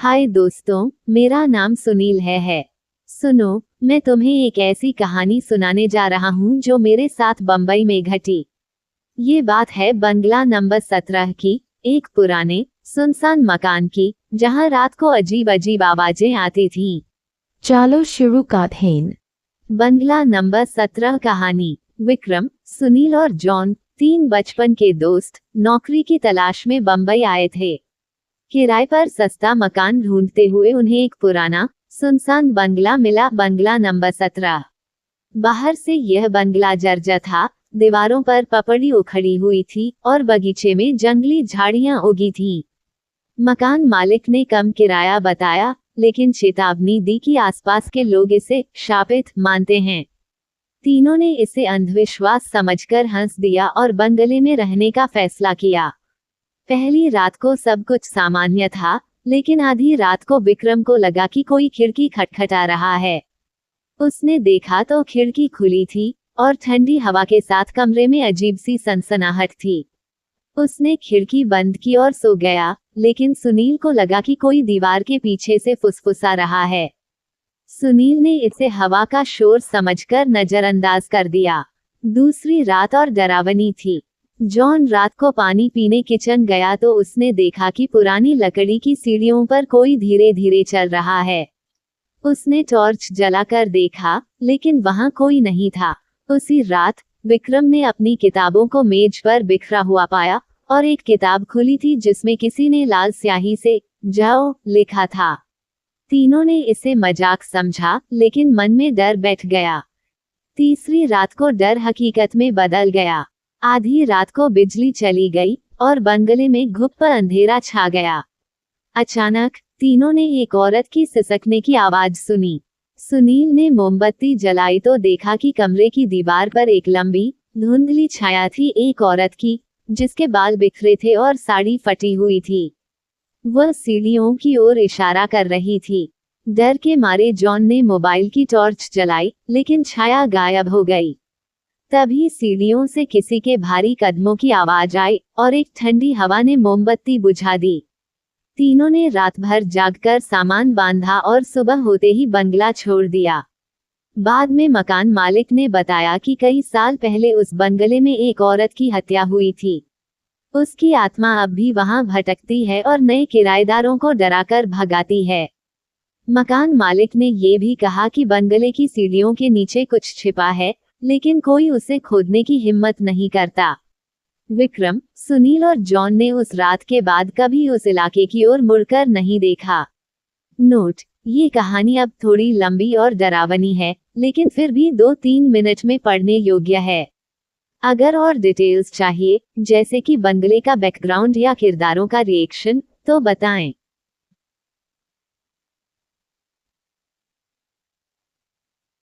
हाय दोस्तों, मेरा नाम सुनील है। सुनो, मैं तुम्हें एक ऐसी कहानी सुनाने जा रहा हूँ जो मेरे साथ बम्बई में घटी। ये बात है बंगला नंबर 17 की, एक पुराने सुनसान मकान की, जहाँ रात को अजीब अजीब आवाजें आती थीं। चलो शुरू करते हैं। बंगला नंबर 17 कहानी। विक्रम, सुनील और जॉन, 3 बचपन के दोस्त, नौकरी की तलाश में बम्बई आए थे। किराए पर सस्ता मकान ढूंढते हुए उन्हें एक पुराना सुनसान बंगला मिला, बंगला नंबर 17। बाहर से यह बंगला जर्जर था, दीवारों पर पपड़ी उखड़ी हुई थी और बगीचे में जंगली झाड़ियां उगी थीं। मकान मालिक ने कम किराया बताया, लेकिन चेतावनी दी कि आसपास के लोग इसे शापित मानते हैं। तीनों ने इसे अंधविश्वास समझकर हंस दिया और बंगले में रहने का फैसला किया। पहली रात को सब कुछ सामान्य था, लेकिन आधी रात को विक्रम को लगा कि कोई खिड़की खटखटा रहा है। उसने देखा तो खिड़की खुली थी और ठंडी हवा के साथ कमरे में अजीब सी सनसनाहट थी। उसने खिड़की बंद की और सो गया, लेकिन सुनील को लगा कि कोई दीवार के पीछे से फुसफुसा रहा है। सुनील ने इसे हवा का शोर समझकर नजरअंदाज कर दिया। दूसरी रात और डरावनी थी। जॉन रात को पानी पीने किचन गया तो उसने देखा कि पुरानी लकड़ी की सीढ़ियों पर कोई धीरे धीरे चल रहा है। उसने टॉर्च जलाकर देखा, लेकिन वहां कोई नहीं था। उसी रात विक्रम ने अपनी किताबों को मेज पर बिखरा हुआ पाया और एक किताब खुली थी जिसमें किसी ने लाल स्याही से जाओ लिखा था। तीनों ने इसे मजाक समझा, लेकिन मन में डर बैठ गया। तीसरी रात को डर हकीकत में बदल गया। आधी रात को बिजली चली गई और बंगले में घुप अंधेरा छा गया। अचानक तीनों ने एक औरत की सिसकने की आवाज सुनी। सुनील ने मोमबत्ती जलाई तो देखा कि कमरे की दीवार पर एक लंबी धुंधली छाया थी, एक औरत की, जिसके बाल बिखरे थे और साड़ी फटी हुई थी। वह सीढ़ियों की ओर इशारा कर रही थी। डर के मारे जॉन ने मोबाइल की टॉर्च जलाई, लेकिन छाया गायब हो गई। तभी सीढ़ियों से किसी के भारी कदमों की आवाज आई और एक ठंडी हवा ने मोमबत्ती बुझा दी। तीनों ने रात भर जागकर सामान बांधा और सुबह होते ही बंगला छोड़ दिया। बाद में मकान मालिक ने बताया कि कई साल पहले उस बंगले में एक औरत की हत्या हुई थी। उसकी आत्मा अब भी वहां भटकती है और नए किराएदारों को डराकर भगाती है। मकान मालिक ने ये भी कहा कि बंगले की सीढ़ियों के नीचे कुछ छिपा है, लेकिन कोई उसे खोदने की हिम्मत नहीं करता। विक्रम, सुनील और जॉन ने उस रात के बाद कभी उस इलाके की ओर मुड़कर नहीं देखा। नोट: ये कहानी अब थोड़ी लंबी और डरावनी है, लेकिन फिर भी 2-3 मिनट में पढ़ने योग्य है। अगर और डिटेल्स चाहिए, जैसे कि बंगले का बैकग्राउंड या किरदारों का रिएक्शन, तो बताएं।